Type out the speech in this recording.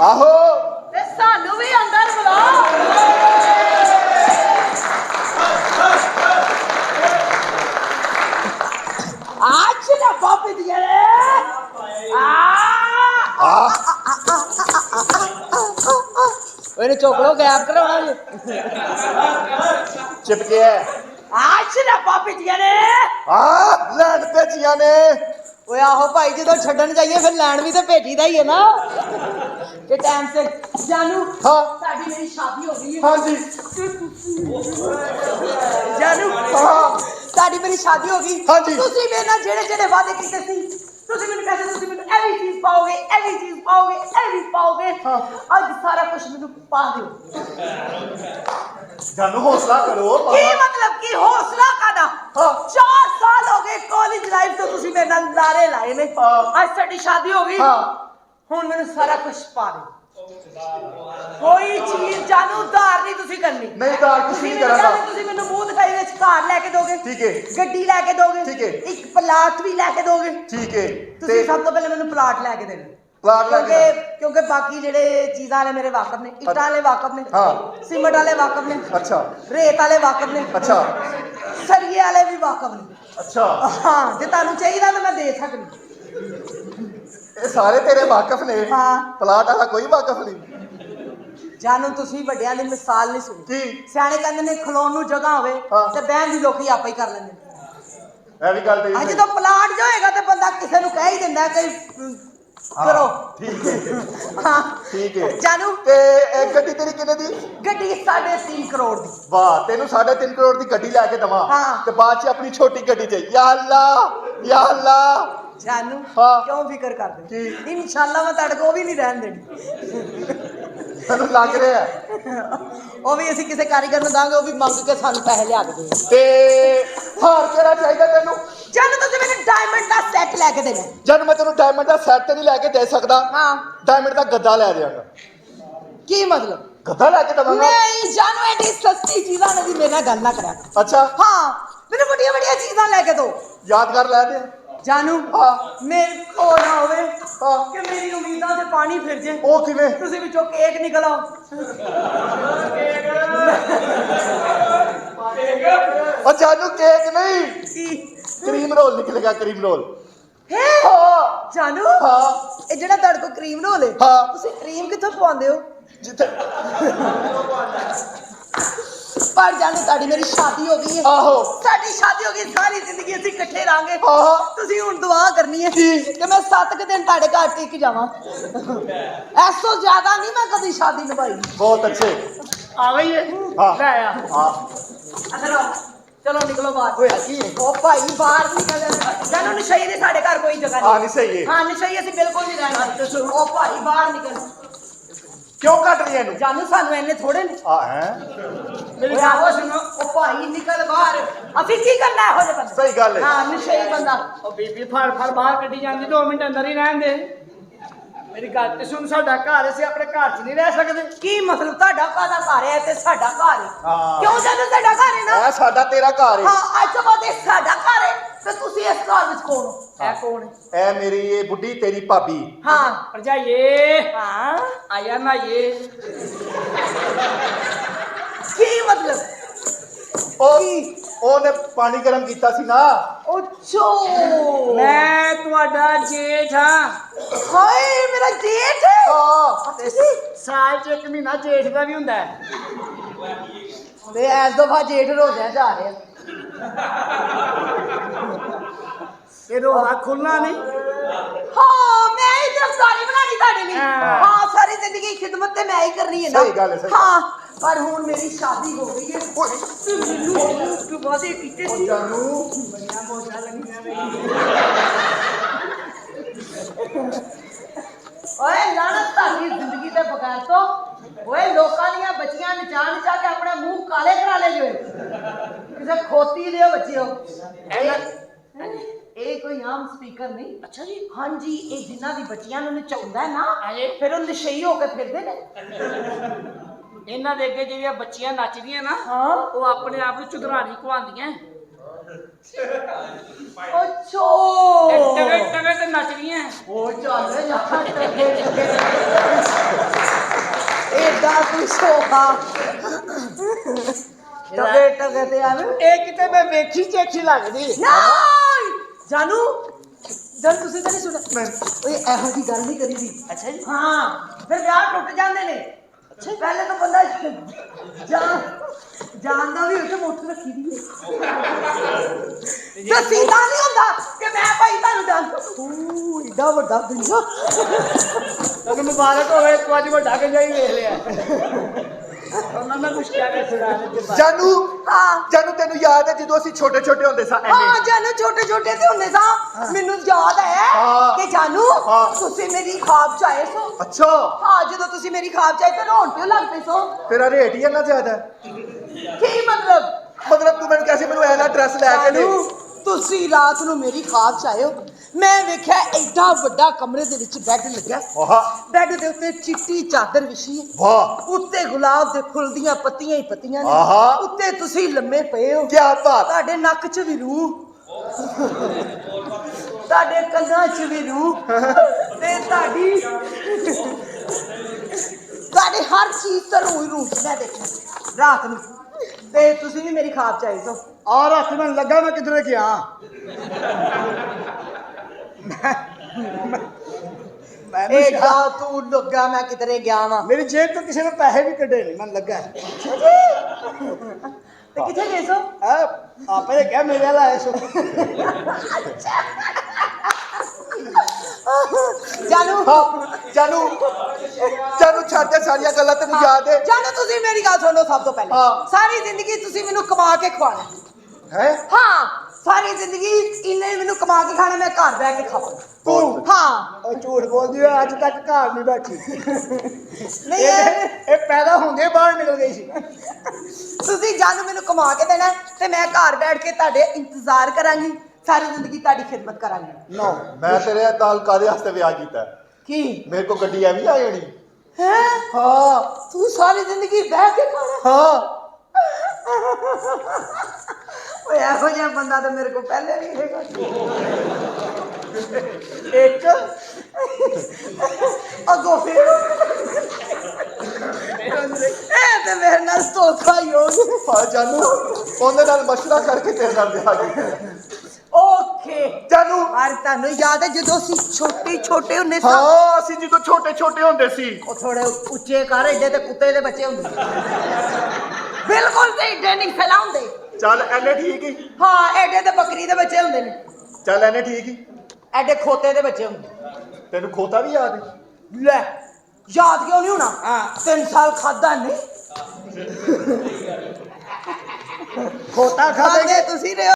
आहो ते सानू भी अंदर बुला आज ना पापी दिया रे चोकड़ो गैप कराना चिपके है आज ना पापी दिया रे लैंड भेजिया ने ओए आहो भाई जो छड्डन जाइए फिर लैंड भी तो भेजी दा ही है ना कि टाइम से जानू हाँ साडी मेरी शादी हो गई है हाँ जी जानू हाँ साडी मेरी शादी हो गई हाँ जी तुसी मेरे नाल जेड़े जेड़े वादे कीते सी तुसी मैनू कहते तुसी मैनू एवी चीज पाओगे एवी चीज पाओगे एवी पाओगे आज सारा कुछ मैनू पा दियो जानू हौसला करो की मतलब की हौसला कादा 4 साल हो गए कॉलेज लाइफ तो तुसी मेरे नाल लारे लाए ने आज साडी शादी हो गई हुन मैनू सारा कुछ पा दे कोई चीज जानू उधार नहीं तुसी करनी नहीं उधार कुछ नहीं करांगा तुसी मैनू मूंह दिखाई विच कार लेके दोगे ठीक है गड्डी लेके दोगे ठीक है एक प्लाट भी लेके दोगे ठीक है तुसी सब तो पहले मैनू प्लाट लेके देना प्लाट लेके क्योंकि बाकी जेडे चीज़ां वाले मेरे वाकफ ने इट्टां वाले वाकफ ने सीमेंट वाले वाकफ ने अच्छा रेत वाले वाकफ ने अच्छा सरिये वाले भी वाकफ ने अच्छा हाँ जे तुहानू चाहिदा तो मैं दे सकनी ये सारे तेरे वाकफ ने हाँ प्लाट वाला कोई वाकफ नहीं जानू तुसी ਵੱਡਿਆਂ ਦੀ ਮਿਸਾਲ ਨਹੀਂ ਸੁਣੀ ਕੀ ਸਿਆਣੇ ਕਹਿੰਦੇ ਨੇ ਖਲੋਣ ਨੂੰ ਜਗ੍ਹਾ ਹੋਵੇ ਤੇ ਬਹਿਣ ਦੀ ਲੋਕੀ ਆਪੇ ਹੀ ਕਰ ਲੈਂਦੇ ਨੇ ਇਹ ਵੀ ਗੱਲ ਤੇਰੀ ਅੱਜ ਜਦੋਂ ਪਲਾਟ ਜੋ ਹੋਏਗਾ ਤੇ ਬੰਦਾ ਕਿਸੇ ਨੂੰ ਕਹਿ ਹੀ ਦਿੰਦਾ ਕਿ ਕਰੋ ਠੀਕ ਹੈ ਹਾਂ ਠੀਕ ਹੈ जानू ਤੇ ਇਹ ਗੱਡੀ ਤੇਰੀ ਕਿੰਨੇ ਦੀ ਗੱਡੀ 3.5 ਕਰੋੜ ਦੀ ਵਾਹ ਤੈਨੂੰ 3.5 ਕਰੋੜ ਦੀ ਗੱਡੀ ਲੈ ਕੇ ਦਵਾਂ ਤੇ ਬਾਅਦ ਚ ਆਪਣੀ ਛੋਟੀ ਗੱਡੀ ਚ ਯਾ ਅੱਲਾ जानू हाँ क्यों फिक्र कर दे इंशाल्लाह मैं तेरे को भी नहीं रहन देनी तैनू लग रहा है वो भी ਅਸੀਂ ਕਿਸੇ ਕਾਰੀਗਰ ਨੂੰ ਦਾਂਗੇ ਉਹ ਵੀ ਮੰਗ ਕੇ ਸਾਨੂੰ ਪੈਸੇ ਲਿਆ ਕੇ ਦੇ ਤੇ ਹਾਰ ਕਿਹੜਾ ਚਾਹੀਦਾ ਤੈਨੂੰ ਜਦ ਤੁਸੀਂ ਮੈਨੂੰ ਡਾਇਮੰਡ ਦਾ ਸੈੱਟ ਲੈ ਕੇ ਦੇਣਾ ਜਦ ਮੈਂ ਤੈਨੂੰ ਡਾਇਮੰਡ ਦਾ ਸੈੱਟ ਨਹੀਂ ਲੈ ਕੇ ਦੇ ਸਕਦਾ ਹਾਂ ਡਾਇਮੰਡ ਦਾ ਗੱਦਾ ਲੈ ਦੇਵਾਂਗਾ ਕੀ ਮਤਲਬ ਗੱਦਾ ਲੈ ਕੇ ਦਵਾਂਗਾ ਨਹੀਂ ਜਾਨੂ ਐਡੀ ਸਸਤੀ ਚੀਜ਼ਾਂ ਨਾਲ ਮੇਰੇ ਨਾਲ ਗੱਲ ਨਾ ਕਰਿਆ ਅੱਛਾ ਹਾਂ ਮੈਨੂੰ ਵੱਡੀਆਂ ਵੱਡੀਆਂ ਚੀਜ਼ਾਂ ਲੈ ਕੇ ਦੋ ਯਾਦਗਾਰ ਲੈ ਦੇ जानू मेरे ओ ना होवे कि मेरी उम्मीदां से पानी फिर जे ओ किवें तुसी विचों केक निकल आओ ओ जानू केक नहीं क्रीम रोल निकलेगा क्रीम रोल है जानू हां ए जेड़ा तड़ को क्रीम रोल है हां तुसी क्रीम किथों पाउंदे हो जिथे पर जानू ताड़ी मेरी शादी हो गई है आहो साडी शादी हो गई सारी जिंदगी ਅਸੀਂ ਇਕੱਠੇ ਰਾਂਗੇ ਆਹੋ ਤੁਸੀਂ ਹੁਣ ਦੁਆ ਕਰਨੀ ਹੈ ਕਿ ਮੈਂ 7 ਦਿਨ ਤੁਹਾਡੇ ਘਰ ਟਿਕ ਜਾਵਾਂ ਇਸ ਤੋਂ ਜ਼ਿਆਦਾ ਨਹੀਂ ਮੈਂ ਕਦੀ ਸ਼ਾਦੀ ਨਿਭਾਈ ਬਹੁਤ ਅੱਛੇ ਆ ਗਈ ਹੈ ਲੈ ਆ ਹਾਂ ਅਦਰ ਚਲੋ ਨਿਕਲੋ ਬਾਹਰ ਹੋਇਆ ਕੀ ਉਹ ਭਾਈ ਬਾਹਰ ਨਿਕਲ ਜਾਨੋ ਨਸ਼ਈ ਦੇ ਸਾਡੇ ਘਰ ਕੋਈ ਜਗ੍ਹਾ ਨਹੀਂ ਹਾਂ ਨਸ਼ਈ ਹੈ ਹਾਂ ਨਸ਼ਈ ਅਸੀਂ ਬਿਲਕੁਲ ਨਹੀਂ ਰਹਿਣਾ ਉਹ ਭਾਈ ਬਾਹਰ ਨਿਕਲ ਕਿਉਂ ਕੱਟ ਰਹੀ ਇਹਨੂੰ ਜਾਨੂ ਸਾਨੂੰ ਇੰਨੇ ਥੋੜੇ ਨੇ ਆ ਹੈ ਮੇਰੀ ਆਵਾਜ਼ ਸੁਣੋ ਉਹ ਭਾਈ ਨਿਕਲ ਬਾਹਰ ਅਸੀਂ ਕੀ ਕਰਨਾ ਇਹੋ ਜਿਹੇ ਬੰਦੇ ਸਹੀ ਗੱਲ ਹੈ ਹਾਂ ਨਸ਼ਈ ਬੰਦਾ ਉਹ ਬੀਬੀ ਫੜ ਬਾਹਰ ਕੱਢੀ ਜਾਂਦੀ 2 ਮਿੰਟ ਅੰਦਰ ਹੀ ਰਹਿਣ ਦੇ ਮੇਰੀ ਗੱਲ ਤੇ ਸੁਣ ਸਾਡਾ ਘਰ ਅਸੀਂ ਆਪਣੇ ਘਰ 'ਚ ਨਹੀਂ ਰਹਿ ਸਕਦੇ ਕੀ ਮਤਲਬ ਤੁਹਾਡਾ ਕਾਹਦਾ ਘਰ ਹੈ ਤੇ ਸਾਡਾ ਘਰ ਹੈ ਹਾਂ ਕਿਉਂ ਜਦੋਂ ਸਾਡਾ ਘਰ ਹੈ ਨਾ ਇਹ ਸਾਡਾ ਤੇਰਾ ਘਰ ਹੈ ਹਾਂ ਅੱਜ ਤੋਂ ਬਾਅਦ ਇਹ ਸਾਡਾ ਘਰ ਹੈ ਤੇ ਤੁਸੀਂ ਇਸ ਘਰ ਵਿੱਚ ਕੌਣ ਹੋ ਇਹ ਕੌਣ ਹੈ ਇਹ ਮੇਰੀ ਇਹ ਬੁੱਢੀ ਤੇਰੀ ਭਾਬੀ ਹਾਂ ਭਰਜਾਈਏ ਹਾਂ ਆਇਆ ਨਾ ਇਹ ਕੀ ਮਤਲਬ ਉਹਨੇ ਪਾਣੀ ਗਰਮ ਕੀਤਾ ਸੀ ਨਾ ਓਛੋ ਮੈਂ ਤੁਹਾਡਾ ਜੇਠ ਹਾਂ ਹਾਏ ਮੇਰਾ ਜੇਠ ਹੈ ਹਾਂ ਸਾਲ 'ਚ 1 ਮਹੀਨਾ ਜੇਠ ਦਾ ਵੀ ਹੁੰਦਾ ਹੈ ਤੇ ਐਸ ਦਫਾ ਜੇਠ ਰੋਜ਼ਿਆਂ ਜਾ ਰਿਹਾ ਇਹ ਰੋਜ਼ਾ ਖੁੱਲਣਾ ਨਹੀਂ ਹਾਂ ਮੈਂ ਹੀ ਗ੍ਰਿਫਤਾਰੀ ਬਣਾਣੀ ਤੁਹਾਡੇ ਲਈ ਹਾਂ ਸਾਰੀ ਜ਼ਿੰਦਗੀ ਖਿਦਮਤ ਤੇ ਮੈਂ ਹੀ ਕਰਨੀ ਹੈ ਨਾ ਸਹੀ ਗੱਲ ਹੈ ਸਹੀ ਹਾਂ ਪਰ ਹੁਣ ਮੇਰੀ ਸ਼ਾਦੀ ਹੋ ਗਈ ਹੈ ਮੈਨੂੰ ਤੂੰ ਵਾਦੇ ਕੀਤੇ ਸੀ ਜਾਨੂ ਬੜੀਆਂ ਮੋਜਾਂ ਲੱਗੀਆਂ ਓਏ ਲਾਣਤ ਤੁਹਾਡੀ ਜ਼ਿੰਦਗੀ ਦੇ ਬਗੈਰ ਤੋਂ ਓਏ ਲੋਕਾਂ ਦੀਆਂ ਬੱਚੀਆਂ ਨਚਾ ਕੇ ਆਪਣੇ ਮੂੰਹ ਕਾਲੇ ਕਰਾ ਲੈ ਜੋ ਕਿਸੇ ਖੋਤੀ ਦੇ ਬੱਚਿਓ ਇਹ ਕੋਈ ਆਮ ਸਪੀਕਰ ਨਹੀਂ ਅੱਛਾ ਜੀ ਹਾਂਜੀ ਇਹ ਜਿਨ੍ਹਾਂ ਦੀ ਬੱਚੀਆਂ ਨੂੰ ਨਚਾਉਂਦਾ ਹੈ ਨਾ ਫਿਰ ਉਹ ਨਸ਼ਈ ਹੋ ਕੇ ਫਿਰਦੇ ਨੇ ਇਹਨਾਂ ਦੇ ਅੱਗੇ ਜਿਹੜੀਆਂ ਬੱਚੀਆਂ ਨੱਚਦੀਆਂ ਨਾ ਹਾਂ ਉਹ ਆਪਣੇ ਆਪ ਨੂੰ ਚੁਧਰਾਣੀ ਖਵਾਉਂਦੀਆਂ ਅੱਛੋ ਟਗੇ ਟਗੇ ਤੇ ਨੱਚਦੀਆਂ ਉਹ ਚੱਲ ਜਾ एडा तू सोहा टगे टगे ते आवे ਇਹ ਕਿਤੇ ਮੈਂ ਵੇਖੀ ਚੇਖੀ ਲੱਗਦੀ ਨਹੀਂ ਜਾਨੂ ਜਦ ਤੁਸੀਂ ਤਾਂ ਨਹੀਂ ਸੁਣਿਆ ਮੈਂ ਓਏ ਇਹੋ ਜੀ ਗੱਲ ਨਹੀਂ ਕਰੀ ਦੀ ਅੱਛਾ ਜੀ ਹਾਂ ਫਿਰ ਵਿਆਹ ਟੁੱਟ ਜਾਂਦੇ ਨੇ ਅੱਛਾ ਪਹਿਲੇ ਤਾਂ ਬੰਦਾ ਜਾਣਦਾ ਵੀ ਉੱਥੇ ਮੋਟਰ ਰੱਖੀ ਦੀ ਹੈ ਤੇ ਸੀधा ਨਹੀਂ ਹੁੰਦਾ ਕਿ ਮੈਂ ਭਾਈ ਤੁਹਾਨੂੰ ਜਾਣਦਾ ਤੂੰ ਏਡਾ ਵੱਡਾ ਦੁਨੀਆ ਤੁਹਾਨੂੰ ਮੁਬਾਰਕ ਹੋਵੇ ਤੂੰ ਅੱਜ ਵੱਡਾ ਕੇ ਜਾਈ ਵੇਖ ਲਿਆ ਉਹਨਾਂ ਮੈਂ ਕੁਝ ਕਿਹਾ ਕਰ ਸੁਣਾ ਦੇ ਜਾਨੂ ਹਾਂ ਜਾਨੂ ਤੈਨੂੰ ਯਾਦ ਹੈ ਜਦੋਂ ਅਸੀਂ ਛੋਟੇ ਛੋਟੇ ਹੁੰਦੇ ਸਾਂ ਹਾਂ ਜਾਨੂ ਛੋਟੇ ਛੋਟੇ ਤੇ ਹੁੰਦੇ ਸਾਂ ਮੈਨੂੰ ਯਾਦ ਹੈ ਕਿ ਜਾਨੂ ਤੁਸੀਂ ਮੇਰੀ ਖਾਬ ਚ ਆਏ ਸੋ ਅੱਛਾ ਹਾਂ ਜਦੋਂ ਤੁਸੀਂ ਮੇਰੀ ਖਾਬ ਚ ਆਏ ਤਾਂ ਰੋਣ ਕਿਉਂ ਲੱਗ ਪਏ ਸੋ ਤੇਰਾ ਰੇਟ ਹੀ ਇੰਨਾ ਜ਼ਿਆਦਾ ਕੀ ਮਤਲਬ ਤੂੰ ਮੈਨੂੰ ਕੈਸੇ ਮੈਨੂੰ ਐਨਾ ਡਰੈਸ ਲੈ ਕੇ ਦੇ ਜਾਨੂ ਤੁਸੀਂ ਰਾਤ ਨੂੰ ਮੇਰੀ ਖਾਬ ਚ ਆਏ ਹੋ ਮੈਂ ਵੇਖਿਆ ਐਡਾ ਵੱਡਾ ਕਮਰੇ ਦੇ ਵਿੱਚ ਬੈੱਡ ਲੱਗਾ ਵਾਹ ਬੈੱਡ ਦੇ ਉੱਤੇ ਚਿੱਟੀ ਚਾਦਰ ਵਿਛੀ ਹੈ ਵਾਹ ਉੱਤੇ ਗੁਲਾਬ ਦੇ ਫੁੱਲ ਦੀਆਂ ਪੱਤੀਆਂ ਹੀ ਪੱਤੀਆਂ ਨੇ ਆਹਾ ਉੱਤੇ ਤੁਸੀਂ ਲੰਮੇ ਪਏ ਹੋ ਕੀ ਬਾਤ ਤੁਹਾਡੇ ਨੱਕ 'ਚ ਵੀ ਰੂਹ ਤੁਹਾਡੇ ਕੰਨਾਂ 'ਚ ਵੀ ਰੂਹ ਤੇ ਤੁਹਾਡੇ ਹਰ ਚੀਜ਼ ਤੇ ਰੂਹ ਹੀ ਰੂਹ ਮੈਂ ਦੇਖਿਆ ਰਾਤ ਨੂੰ ਤੇ ਤੁਸੀਂ ਵੀ ਮੇਰੀ ਖਾਬ 'ਚ ਆਏ ਸੋ ਆ ਰਾਤ ਮੈਨੂੰ ਲੱਗਾ ਮੈਂ ਕਿਧਰੇ ਗਿਆ ਏਡਾ ਤੂੰ ਲੱਗਾ ਮੈਂ ਕਿਧਰੇ ਗਿਆ ਵਾਂ ਮੇਰੀ ਜੇਬ ਤੋਂ ਕਿਸੇ ਨੇ ਪੈਸੇ ਵੀ ਕੱਢੇ ਨਹੀਂ ਮੈਨੂੰ ਲੱਗਾ ਤੇ ਕਿੱਥੇ ਗਏ ਸੋ ਆਪੇ ਕਿਹਾ ਮੇਰੇ ਵਾਲਾ ਆਏ ਸੋ ਜਾਨੂ ਜਾਨੂ ਛੱਡ ਦੇ ਸਾਰੀਆਂ ਗੱਲਾਂ ਤੈਨੂੰ ਯਾਦ ਹੈ ਜਾਨੂ ਤੁਸੀਂ ਮੇਰੀ ਗੱਲ ਸੁਣੋ ਸਭ ਤੋਂ ਪਹਿਲਾਂ ਸਾਰੀ ਜ਼ਿੰਦਗੀ ਤੁਸੀਂ ਮੈਨੂੰ ਕਮਾ ਕੇ ਖਵਾਣਾ ਹੈ ਹਾਂ ਸਾਰੀ ਜ਼ਿੰਦਗੀ ਇਹਨੇ ਮੈਨੂੰ ਕਮਾ ਕੇ ਖਾਣਾ ਮੈਂ ਘਰ ਬਹਿ ਕੇ ਖਾਵਾਂ ਤੂੰ ਹਾਂ ਉਹ ਝੂਠ ਬੋਲਦੀ ਹੈ ਅੱਜ ਤੱਕ ਘਰ ਨਹੀਂ ਬੈਠੀ ਨਹੀਂ ਇਹ ਪੈਦਾ ਹੁੰਦੇ ਬਾਹਰ ਨਿਕਲ ਗਈ ਸੀ ਤੁਸੀਂ ਜਾਨੂ ਮੈਨੂੰ ਕਮਾ ਕੇ ਦੇਣਾ ਤੇ ਮੈਂ ਘਰ ਬੈਠ ਕੇ ਤੁਹਾਡੇ ਇੰਤਜ਼ਾਰ ਕਰਾਂਗੀ ਸਾਰੀ ਜ਼ਿੰਦਗੀ ਤੁਹਾਡੀ ਖਿਦਮਤ ਕਰਾਂਗੀ ਨੋ ਮੈਂ ਤੇਰੇ ਨਾਲ ਕਾਦੇ ਵਾਸਤੇ ਵਿਆਹ ਕੀਤਾ ਕੀ ਮੇਰੇ ਕੋ ਗੱਡੀ ਐਵੇਂ ਆ ਜਾਣੀ ਹੈ ਹਾਂ ਤੂੰ ਸਾਰੀ ਜ਼ਿੰਦਗੀ ਬਹਿ ਕੇ ਖਾਣਾ ਹਾਂ ਓਏ ਇਹੋ ਜਿਹਾ ਬੰਦਾ ਤਾਂ ਮੇਰੇ ਕੋਲ ਪਹਿਲੇ ਨਹੀਂ ਹੈਗਾ ਇੱਕ ਅੱਗੋਂ ਫਿਰ ਇਹ ਤੇ ਮੇਰੇ ਨਾਲ ਧੋਖਾ ਹੀ ਹੋ ਗਿਆ ਹਾਂ ਜਾਨੂ ਉਹਦੇ ਨਾਲ ਮਸ਼ਵਰਾ ਕਰਕੇ ਤੇਰੇ ਨਾਲ ਵਿਆਹ ਕੀਤਾ ਓਕੇ ਜਾਨੂ ਪਰ ਤੁਹਾਨੂੰ ਯਾਦ ਹੈ ਜਦੋਂ ਅਸੀਂ ਛੋਟੇ ਹੁੰਦੇ ਸਾਂ ਹਾਂ ਅਸੀਂ ਜਦੋਂ ਛੋਟੇ ਛੋਟੇ ਹੁੰਦੇ ਸੀ ਉਹ ਥੋੜੇ ਉੱਚੇ ਕਰ ਏਡੇ ਤੇ ਕੁੱਤੇ ਦੇ ਬੱਚੇ ਹੁੰਦੇ ਬਿਲਕੁਲ ਤੇ ਏਡੇ ਨਹੀਂ ਫੈਲਾਉਂਦੇ ਚੱਲ ਐਨੇ ਠੀਕ ਹੀ ਹਾਂ ਏਡੇ ਤੇ ਬੱਕਰੀ ਦੇ ਬੱਚੇ ਹੁੰਦੇ ਨੇ ਚੱਲ ਐਨੇ ਠੀਕ ਹੀ ਐਡੇ ਖੋਤੇ ਦੇ ਬੱਚੇ ਹੁੰਦੇ ਤੈਨੂੰ ਖੋਤਾ ਵੀ ਯਾਦ ਹੈ ਲੈ ਯਾਦ ਕਿਉਂ ਨਹੀਂ ਹੋਣਾ ਹਾਂ 3 ਸਾਲ ਖਾਦਾ ਨਹੀਂ ਖੋਤਾ ਖਾਦੇ ਖਾਦੇ ਤੁਸੀਂ ਰਹੇ ਹੋ